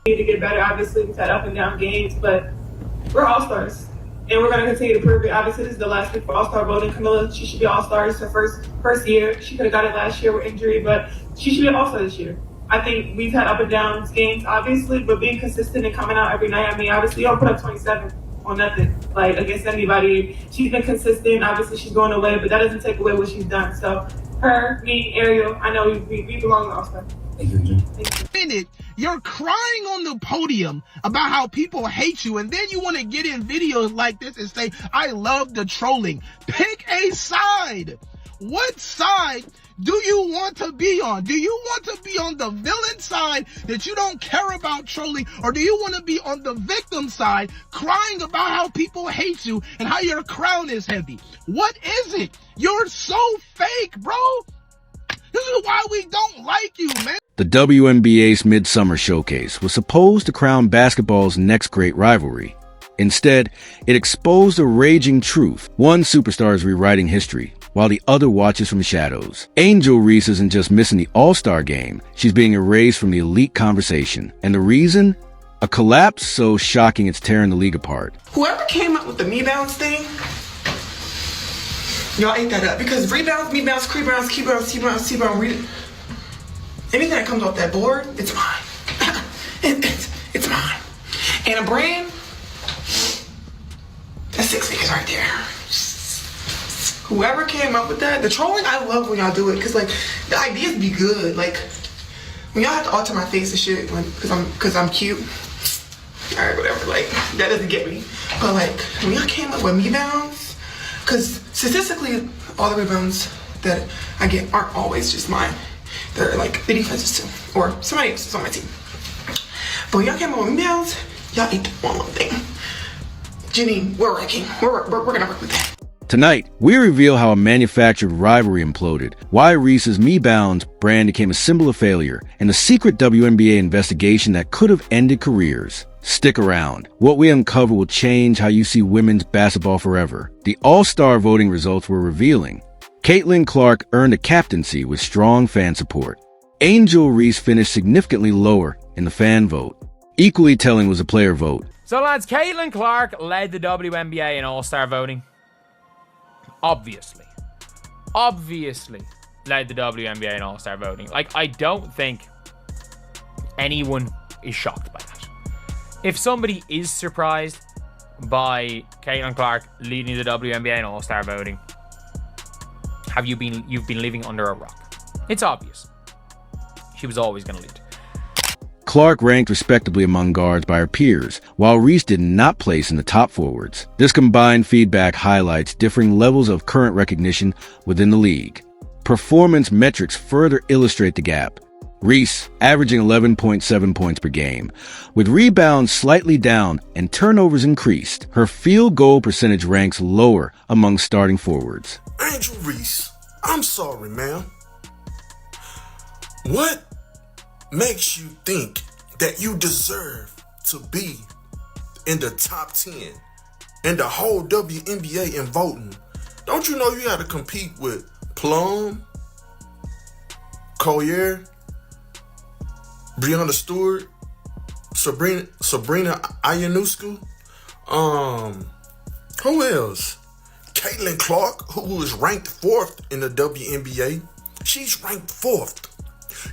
Need to get better. Obviously, we've had up and down games, but we're all-stars. And we're going to continue to prove it. Obviously, this is the last week for all-star voting. Camilla, she should be all-stars her first year. She could have got it last year with injury, but she should be all-star this year. I think we've had up and down games, obviously, but being consistent and coming out every night. I mean, obviously, you don't put up 27 on nothing, like, against anybody. She's been consistent. Obviously, she's going away, but that doesn't take away what she's done. So, her, me, Ariel, I know we belong to all-star. Thank you. You're crying on the podium about how people hate you, and then you want to get in videos like this and say, I love the trolling. Pick a side. What side do you want to be on? Do you want to be on the villain side that you don't care about trolling? Or do you want to be on the victim side crying about how people hate you and how your crown is heavy? What is it? You're so fake, bro. This is why we don't like you, man. The WNBA's Midsummer Showcase was supposed to crown basketball's next great rivalry. Instead, it exposed a raging truth. One superstar is rewriting history, while the other watches from the shadows. Angel Reese isn't just missing the All-Star game, she's being erased from the elite conversation. And the reason? A collapse so shocking it's tearing the league apart. Whoever came up with the MeBounds thing, y'all ate that up. Because rebounds, MeBounds, rebounds, keybounds, T-bounds, T-bounds, anything that comes off that board, it's mine. It's mine. And a brand, that's 6 figures right there. Whoever came up with that, the trolling, I love when y'all do it, because, like, the ideas be good. Like, when y'all have to alter my face and shit, because I'm cute, all right, whatever, like, that doesn't get me. But, like, when y'all came up with MeBounds, because statistically, all the rebounds that I get aren't always just mine. They're like the defenses too, or somebody else's on my team. But when y'all came up with MeBounds, y'all ate one little thing. Janine, we're working. We're gonna work with that. Tonight, we reveal how a manufactured rivalry imploded, why Reese's MeBounds brand became a symbol of failure, and a secret WNBA investigation that could have ended careers. Stick around. What we uncover will change how you see women's basketball forever. The All-Star voting results were revealing. Caitlin Clark earned a captaincy with strong fan support. Angel Reese finished significantly lower in the fan vote. Equally telling was the player vote. So lads, Caitlin Clark led the WNBA in All-Star voting. Obviously led the WNBA in All-Star voting. Like, I don't think anyone is shocked by that. If somebody is surprised by Caitlin Clark leading the WNBA in All-Star voting, you've been living under a rock. It's obvious. She was always going to lead. Clark ranked respectably among guards by her peers, while Reese did not place in the top forwards. This combined feedback highlights differing levels of current recognition within the league. Performance metrics further illustrate the gap. Reese averaging 11.7 points per game, with rebounds slightly down and turnovers increased. Her field goal percentage ranks lower among starting forwards. Angel Reese, I'm sorry, ma'am. What makes you think that you deserve to be in the top 10 in the whole WNBA in voting? Don't you know you got to compete with Plum, Collier, Breanna Stewart, Sabrina Ionescu, who else? Caitlin Clark, who is ranked 4th in the WNBA. She's ranked 4th.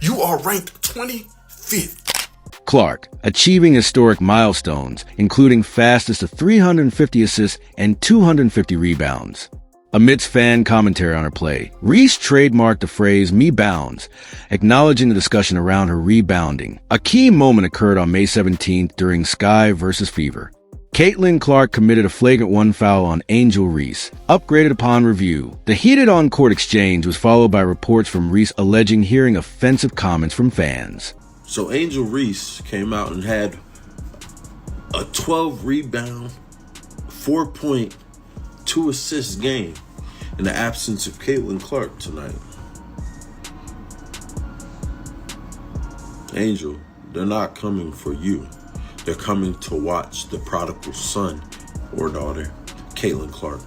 You are ranked 25th. Clark, achieving historic milestones, including fastest of 350 assists and 250 rebounds. Amidst fan commentary on her play, Reese trademarked the phrase MeBounds, acknowledging the discussion around her rebounding. A key moment occurred on May 17th during Sky vs. Fever. Caitlin Clark committed a flagrant 1 foul on Angel Reese, upgraded upon review. The heated on-court exchange was followed by reports from Reese alleging hearing offensive comments from fans. So Angel Reese came out and had a 12-rebound, 4-point, 2-assist game in the absence of Caitlin Clark tonight. Angel, they're not coming for you. They're coming to watch the prodigal son or daughter, Caitlin Clark.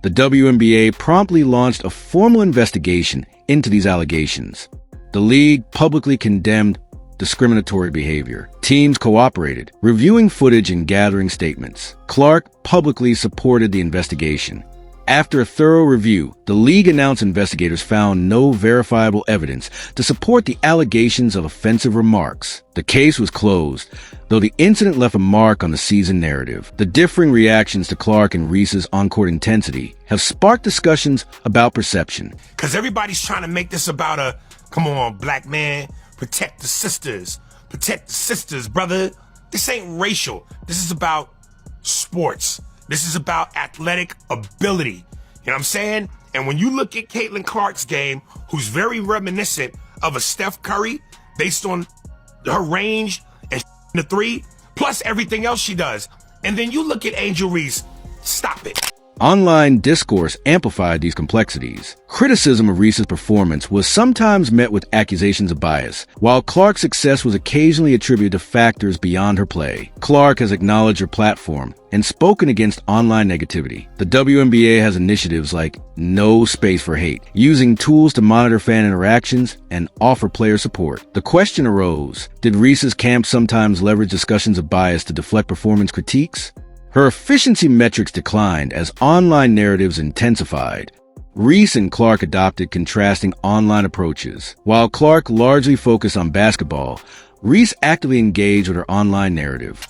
The WNBA promptly launched a formal investigation into these allegations. The league publicly condemned discriminatory behavior. Teams cooperated, reviewing footage and gathering statements. Clark publicly supported the investigation. After a thorough review, the league announced investigators found no verifiable evidence to support the allegations of offensive remarks. The case was closed, though the incident left a mark on the season narrative. The differing reactions to Clark and Reese's on-court intensity have sparked discussions about perception. Because everybody's trying to make this about a, come on, black man, protect the sisters. Protect the sisters, brother. This ain't racial. This is about sports. This is about athletic ability. You know what I'm saying? And when you look at Caitlin Clark's game, who's very reminiscent of a Steph Curry based on her range and the three, plus everything else she does. And then you look at Angel Reese. Stop it. Online discourse amplified these complexities. Criticism of Reese's performance was sometimes met with accusations of bias, while Clark's success was occasionally attributed to factors beyond her play. Clark has acknowledged her platform and spoken against online negativity. The WNBA has initiatives like No Space for Hate, using tools to monitor fan interactions and offer player support. The question arose, did Reese's camp sometimes leverage discussions of bias to deflect performance critiques? Her efficiency metrics declined as online narratives intensified. Reese and Clark adopted contrasting online approaches. While Clark largely focused on basketball, Reese actively engaged with her online narrative.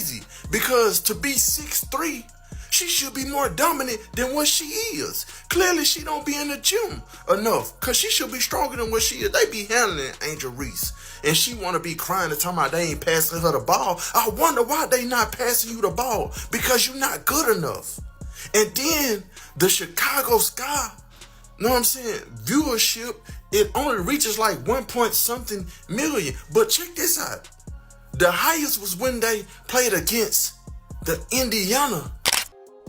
Because to be 6'3", she should be more dominant than what she is. Clearly, she don't be in the gym enough, because she should be stronger than what she is. They be handling Angel Reese, and she want to be crying and talking about they ain't passing her the ball. I wonder why they not passing you the ball, because you're not good enough. And then the Chicago Sky, know what I'm saying, viewership, it only reaches like 1-point-something million. But check this out. The highest was when they played against the Indiana.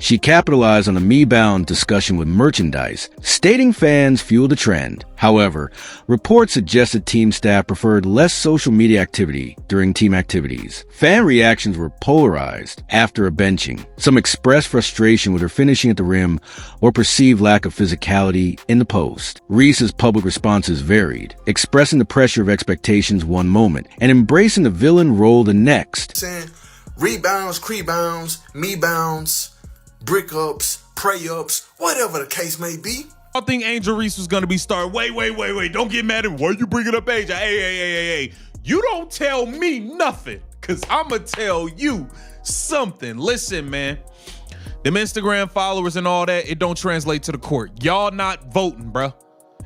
She capitalized on a MeBounds discussion with merchandise, stating fans fueled the trend. However, reports suggested team staff preferred less social media activity during team activities. Fan reactions were polarized after a benching. Some expressed frustration with her finishing at the rim or perceived lack of physicality in the post. Reese's public responses varied, expressing the pressure of expectations one moment and embracing the villain role the next. Saying rebounds, crebounds, MeBounds, brick ups, pray ups, whatever the case may be. I think Angel Reese was going to be started. Wait. Don't get mad at me. Why you bringing up Angel? Hey. You don't tell me nothing, because I'm going to tell you something. Listen, man. Them Instagram followers and all that, it don't translate to the court. Y'all not voting, bruh.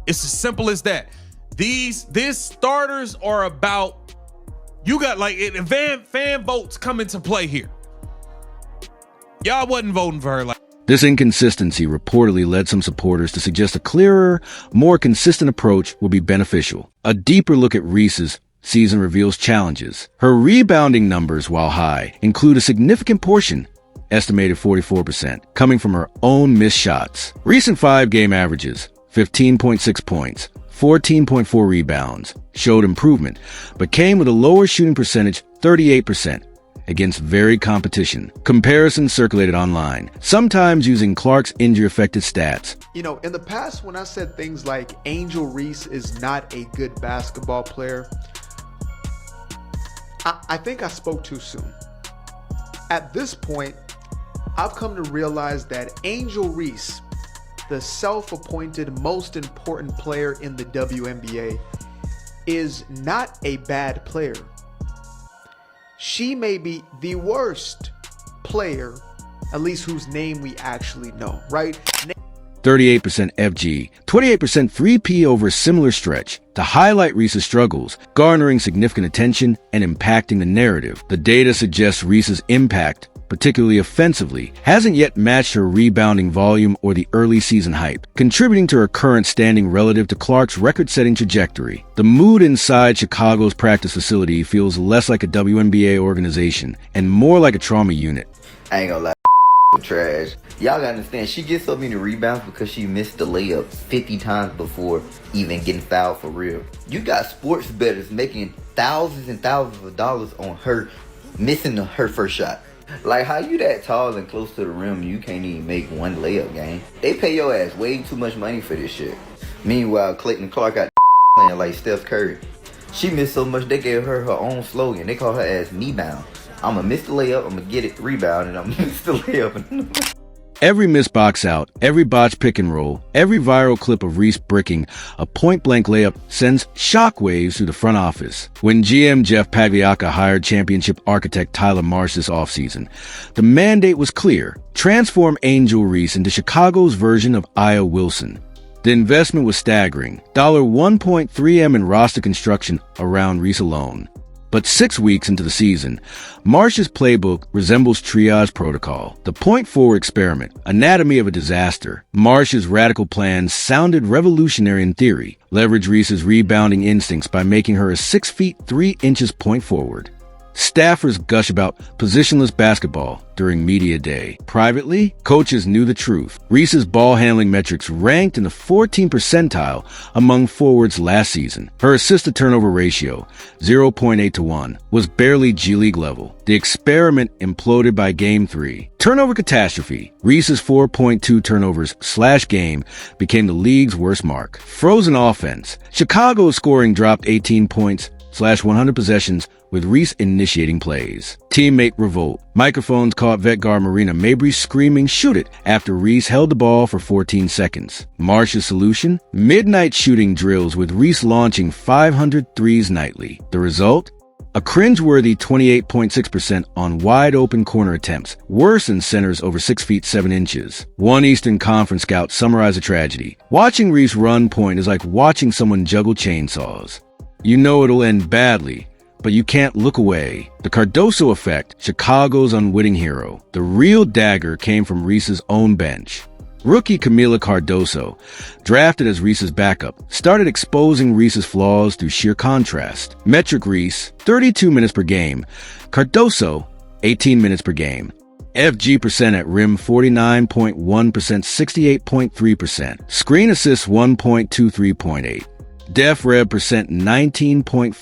It's as simple as that. These starters are about, you got like fan votes come into play here. Y'all wasn't voting for her. This inconsistency reportedly led some supporters to suggest a clearer, more consistent approach would be beneficial. A deeper look at Reese's season reveals challenges. Her rebounding numbers, while high, include a significant portion, estimated 44%, coming from her own missed shots. Recent 5-game averages, 15.6 points, 14.4 rebounds, showed improvement, but came with a lower shooting percentage, 38%. Against varied competition. Comparisons circulated online, sometimes using Clark's injury-affected stats. You know, in the past, when I said things like Angel Reese is not a good basketball player, I think I spoke too soon. At this point, I've come to realize that Angel Reese, the self-appointed most important player in the WNBA, is not a bad player. She may be the worst player, at least whose name we actually know, right? 38% FG, 28% 3P over a similar stretch to highlight Reese's struggles, garnering significant attention and impacting the narrative. The data suggests Reese's impact, particularly offensively, hasn't yet matched her rebounding volume or the early season hype, contributing to her current standing relative to Clark's record-setting trajectory. The mood inside Chicago's practice facility feels less like a WNBA organization and more like a trauma unit. I ain't gonna lie, trash. Y'all gotta understand, she gets so many rebounds because she missed the layup 50 times before even getting fouled for real. You got sports bettors making thousands and thousands of dollars on her missing her first shot. Like, how you that tall and close to the rim and you can't even make one layup game? They pay your ass way too much money for this shit. Meanwhile, Clayton Clark got playing like Steph Curry. She missed so much they gave her her own slogan. They call her as MeBounds. I'm gonna miss the layup, I'm gonna get it, rebound, and I'm gonna miss the layup. Every missed box out, every botched pick and roll, every viral clip of Reese bricking a point-blank layup sends shockwaves through the front office. When GM Jeff Pagliacca hired championship architect Tyler Marsh this offseason, the mandate was clear: transform Angel Reese into Chicago's version of Aya Wilson. The investment was staggering, $1.3 million in roster construction around Reese alone. But 6 weeks into the season, Marsh's playbook resembles triage protocol, the point forward experiment, anatomy of a disaster. Marsh's radical plans sounded revolutionary in theory: leverage Reese's rebounding instincts by making her a 6 feet 3 inches point forward. Staffers gush about positionless basketball during media day. Privately, coaches knew the truth. Reese's ball handling metrics ranked in the 14th percentile among forwards last season. Her assist-to-turnover ratio, 0.8 to 1, was barely G League level. The experiment imploded by Game 3. Turnover catastrophe. Reese's 4.2 turnovers/game became the league's worst mark. Frozen offense. Chicago's scoring dropped 18 points/100 possessions with Reese initiating plays. Teammate revolt. Microphones caught vet guard Marina Mabrey screaming "shoot it" after Reese held the ball for 14 seconds. Marsh's solution? Midnight shooting drills with Reese launching 500 threes nightly. The result? A cringeworthy 28.6% on wide-open corner attempts, worse than centers over 6 feet 7 inches. One Eastern Conference scout summarized the tragedy: watching Reese run point is like watching someone juggle chainsaws. You know it'll end badly, but you can't look away. The Cardoso effect, Chicago's unwitting hero. The real dagger came from Reese's own bench. Rookie Camila Cardoso, drafted as Reese's backup, started exposing Reese's flaws through sheer contrast. Metric Reese, 32 minutes per game. Cardoso, 18 minutes per game. FG percent at rim, 49.1%, 68.3%. Screen assists, 1.23.8. Def Rev percent, 19.4%,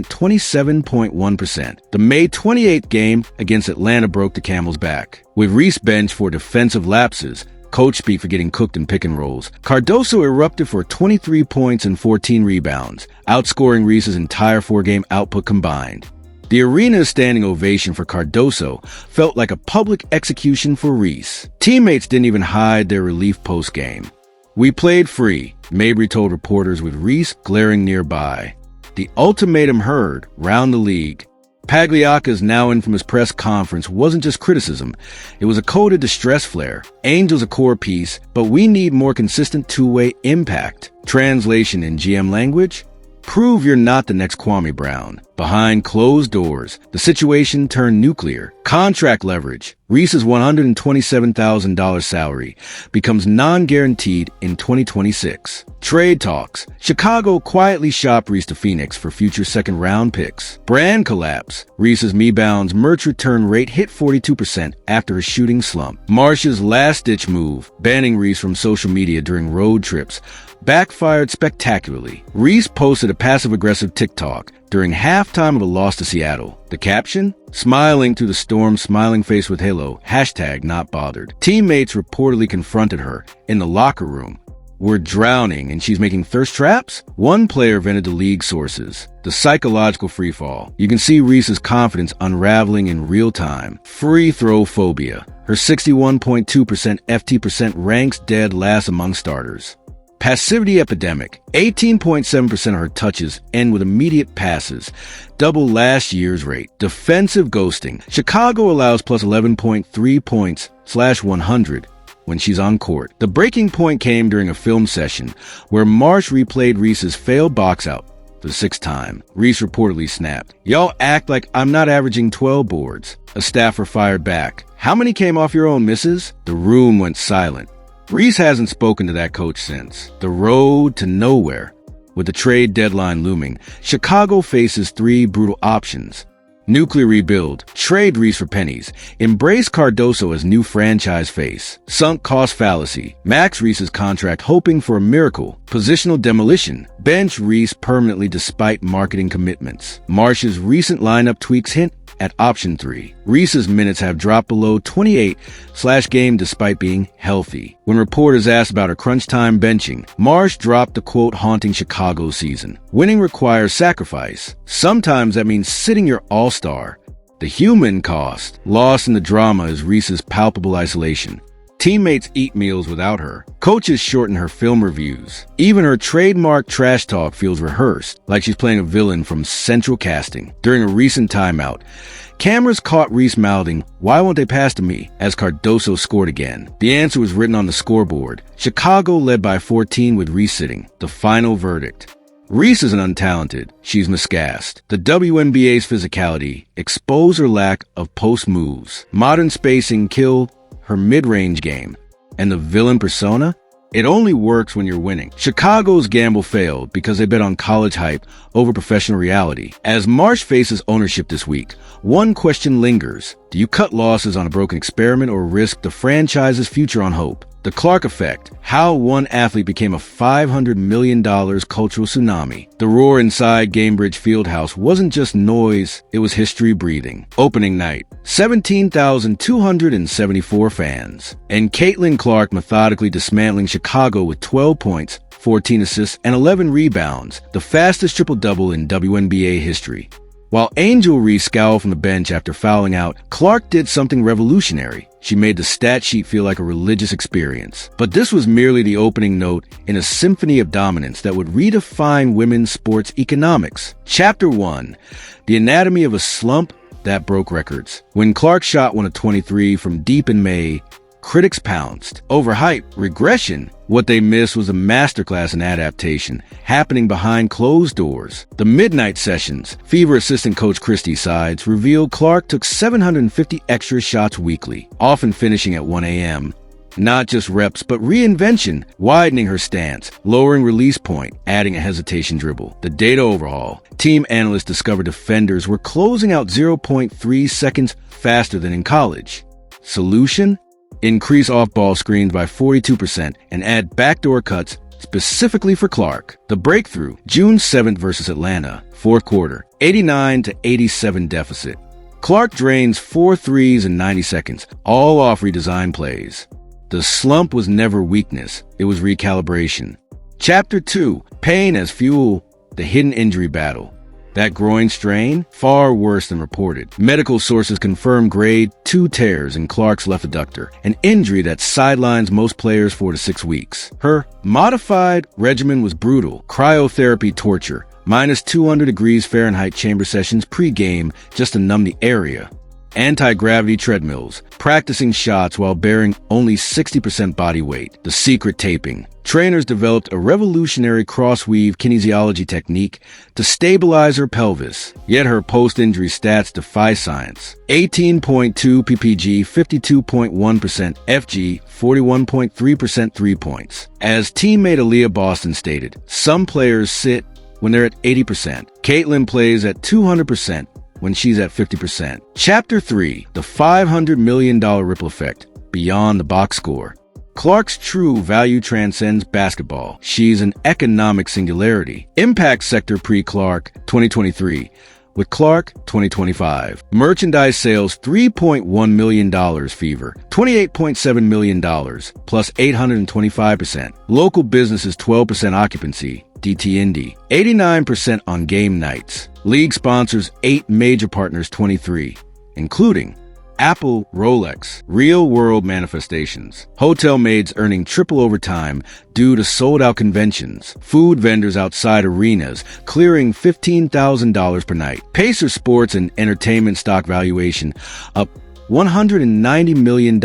27.1%. The May 28th game against Atlanta broke the camel's back. With Reese benched for defensive lapses, coach speak for getting cooked in pick and rolls, Cardoso erupted for 23 points and 14 rebounds, outscoring Reese's entire 4-game output combined. The arena's standing ovation for Cardoso felt like a public execution for Reese. Teammates didn't even hide their relief post-game. "We played free," Mabrey told reporters with Reese glaring nearby. The ultimatum heard round the league. Pagliacca's now infamous press conference wasn't just criticism. It was a coded distress flare. Angel's a core piece, but we need more consistent two-way impact. Translation in GM language? Prove you're not the next Kwame Brown. Behind closed doors, the situation turned nuclear. Contract leverage. Reese's $127,000 salary becomes non-guaranteed in 2026. Trade talks. Chicago quietly shopped Reese to Phoenix for future second-round picks. Brand collapse. Reese's MeBounds merch return rate hit 42% after a shooting slump. Marsh's last-ditch move, banning Reese from social media during road trips, backfired spectacularly. Reese posted a passive-aggressive TikTok during halftime of a loss to Seattle. The caption? "Smiling through the storm, smiling face with halo, #not bothered." Teammates reportedly confronted her in the locker room. "We're drowning and she's making thirst traps?" One player vented to league sources. The psychological freefall. You can see Reese's confidence unraveling in real time. Free throw phobia. Her 61.2% FT percent ranks dead last among starters. Passivity epidemic. 18.7% of her touches end with immediate passes, double last year's rate. Defensive ghosting. Chicago allows plus 11.3 points/100 when she's on court. The breaking point came during a film session where Marsh replayed Reese's failed box out for the 6th time. Reese reportedly snapped, "Y'all act like I'm not averaging 12 boards." A staffer fired back, "How many came off your own misses?" The room went silent. Reese hasn't spoken to that coach since. The road to nowhere. With the trade deadline looming, Chicago faces 3 brutal options: nuclear rebuild, Trade Reese for pennies. Embrace Cardoso as new franchise face. Sunk cost fallacy. Max Reese's contract hoping for a miracle. Positional demolition. Bench Reese permanently despite marketing commitments. Marsh's recent lineup tweaks hint at option 3. Reese's minutes have dropped below 28/game despite being healthy. When reporters asked about her crunch time benching, Marsh dropped the quote haunting Chicago season. Winning requires sacrifice. Sometimes that means sitting your all-star. The human cost. Lost in the drama is Reese's palpable isolation. Teammates eat meals without her. Coaches shorten her film reviews. Even her trademark trash talk feels rehearsed, like she's playing a villain from Central Casting. During a recent timeout, cameras caught Reese mouthing, "Why won't they pass to me?" as Cardoso scored again. The answer was written on the scoreboard. Chicago led by 14 with Reese sitting. The final verdict. Reese isn't untalented, she's miscast. The WNBA's physicality exposed her lack of post moves. Modern spacing killed her mid-range game. And the villain persona? It only works when you're winning. Chicago's gamble failed because they bet on college hype over professional reality. As Marsh faces ownership this week, one question lingers. Do you cut losses on a broken experiment or risk the franchise's future on hope? The Clark effect. How one athlete became a $500 million cultural tsunami. The roar inside Gamebridge Fieldhouse wasn't just noise, it was history breathing. Opening night. 17,274 fans. And Caitlin Clark methodically dismantling Chicago with 12 points, 14 assists, and 11 rebounds. The fastest triple-double in WNBA history. While Angel Reese scowled from the bench after fouling out, Clark did something revolutionary. She made the stat sheet feel like a religious experience. But this was merely the opening note in a symphony of dominance that would redefine women's sports economics. Chapter 1. The anatomy of a slump that broke records. When Clark shot 1 of 23 from deep in May, critics pounced. Overhype, regression. What they missed was a masterclass in adaptation, happening behind closed doors. The midnight sessions, Fever assistant coach Christy Sides revealed Clark took 750 extra shots weekly, often finishing at 1 a.m. Not just reps, but reinvention, widening her stance, lowering release point, adding a hesitation dribble. The data overhaul. Team analysts discovered defenders were closing out 0.3 seconds faster than in college. Solution? Increase off-ball screens by 42% and add backdoor cuts specifically for Clark. The breakthrough, June 7th versus Atlanta, fourth quarter, 89-87 deficit. Clark drains 4 threes in 90 seconds, all off redesigned plays. The slump was never weakness, it was recalibration. Chapter 2, Pain as Fuel, the hidden injury battle. That groin strain, far worse than reported. Medical sources confirm grade 2 tears in Clark's left adductor, an injury that sidelines most players 4 to 6 weeks. Her modified regimen was brutal. Cryotherapy torture, minus 200 degrees Fahrenheit chamber sessions pre-game just to numb the area. Anti-gravity treadmills, practicing shots while bearing only 60% body weight. The secret taping. Trainers developed a revolutionary cross-weave kinesiology technique to stabilize her pelvis. Yet her post-injury stats defy science. 18.2 ppg, 52.1% FG, 41.3% 3 points. As teammate Aaliyah Boston stated, some players sit when they're at 80%. Caitlin plays at 200%. When she's at 50%. Chapter 3, the $500 million ripple effect, beyond the box score. Clark's true value transcends basketball. She's an economic singularity. Impact sector pre-Clark 2023, with Clark 2025. Merchandise sales $3.1 million Fever, $28.7 million, plus 825%. Local businesses 12% occupancy. DT Indy, 89% on game nights. League sponsors 8 major partners 23, including Apple, Rolex, real-world manifestations. Hotel maids earning triple overtime due to sold-out conventions. Food vendors outside arenas clearing $15,000 per night. Pacer Sports and Entertainment stock valuation up $190 million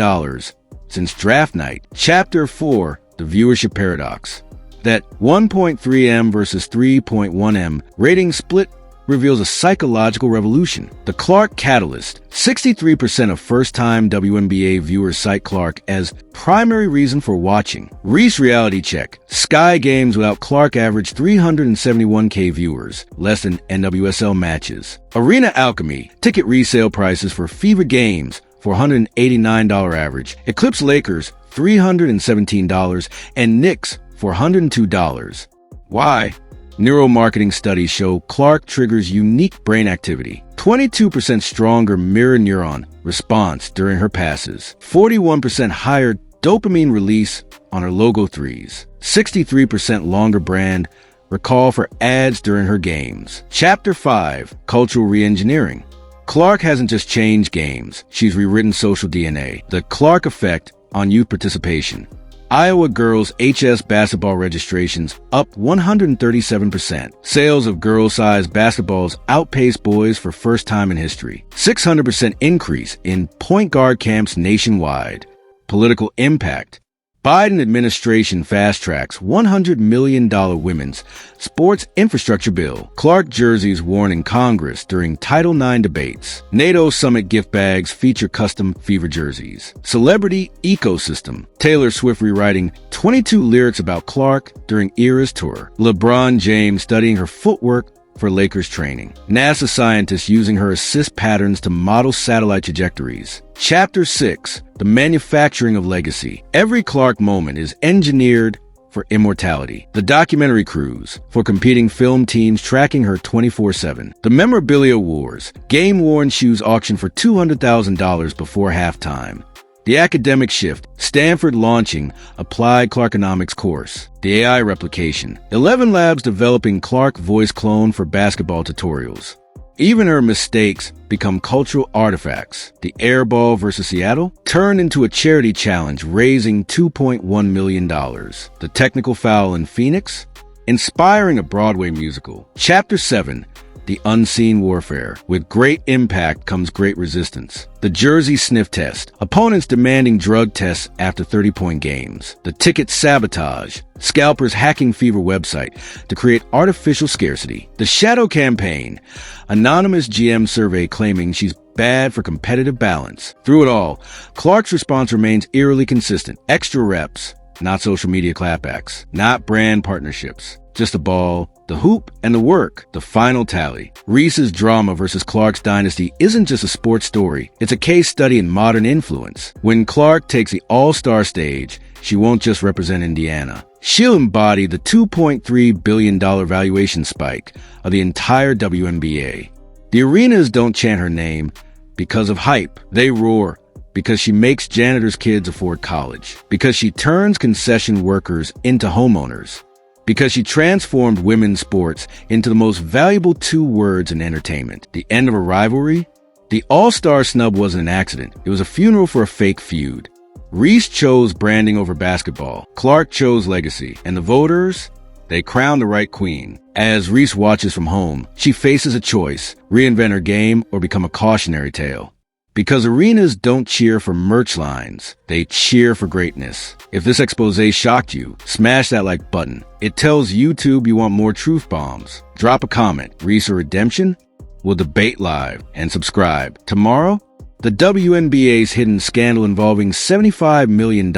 since draft night. Chapter 4, the viewership paradox. That 1.3M versus 3.1M rating split reveals a psychological revolution. The Clark Catalyst. 63% of first-time WNBA viewers cite Clark as primary reason for watching. Reese reality check. Sky Games without Clark averaged 371K viewers, less than NWSL matches. Arena Alchemy. Ticket resale prices for Fever Games for $189 average. Eclipse Lakers, $317, and Knicks for $102. Why? Neuromarketing studies show Clark triggers unique brain activity. 22% stronger mirror neuron response during her passes. 41% higher dopamine release on her logo threes. 63% longer brand recall for ads during her games. Chapter 5. Cultural Reengineering. Clark hasn't just changed games. She's rewritten social DNA. The Clark Effect on youth participation. Iowa girls HS basketball registrations up 137%. Sales of girl-sized basketballs outpaced boys for first time in history. 600% increase in point guard camps nationwide. Political impact. Biden administration fast-tracks $100 million women's sports infrastructure bill. Clark jerseys worn in Congress during Title IX debates. NATO summit gift bags feature custom Fever jerseys. Celebrity ecosystem. Taylor Swift rewriting 22 lyrics about Clark during Eras tour. LeBron James studying her footwork for Lakers training. NASA scientists using her assist patterns to model satellite trajectories. Chapter 6. The Manufacturing of Legacy. Every Clark moment is engineered for immortality. The documentary cruise for competing film teams tracking her 24/7. The memorabilia wars. Game-worn shoes auctioned for $200,000 before halftime. The academic shift. Stanford launching Applied Clarkonomics course. The AI replication. 11 labs developing Clark voice clone for basketball tutorials. Even her mistakes become cultural artifacts. The airball versus Seattle turned into a charity challenge, raising $2.1 million. The technical foul in Phoenix, inspiring a Broadway musical. Chapter 7. The Unseen Warfare. With great impact comes great resistance. The Jersey Sniff Test. Opponents demanding drug tests after 30-point games. The Ticket Sabotage. Scalpers hacking Fever website to create artificial scarcity. The Shadow Campaign. Anonymous GM survey claiming she's bad for competitive balance. Through it all, Clark's response remains eerily consistent. Extra reps, not social media clapbacks, not brand partnerships. Just the ball, the hoop, and the work. The final tally. Reese's drama versus Clark's dynasty isn't just a sports story. It's a case study in modern influence. When Clark takes the all-star stage, she won't just represent Indiana. She'll embody the $2.3 billion valuation spike of the entire WNBA. The arenas don't chant her name because of hype. They roar because she makes janitors' kids afford college. Because she turns concession workers into homeowners. Because she transformed women's sports into the most valuable 2 words in entertainment. The end of a rivalry? The All-Star snub wasn't an accident. It was a funeral for a fake feud. Reese chose branding over basketball. Clark chose legacy. And the voters? They crowned the right queen. As Reese watches from home, she faces a choice: reinvent her game or become a cautionary tale. Because arenas don't cheer for merch lines, they cheer for greatness. If this expose shocked you, smash that like button. It tells YouTube you want more truth bombs. Drop a comment, Reese or redemption? We'll debate live, and subscribe. Tomorrow, the WNBA's hidden scandal involving $75 million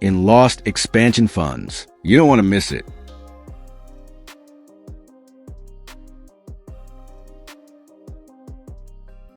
in lost expansion funds. You don't want to miss it.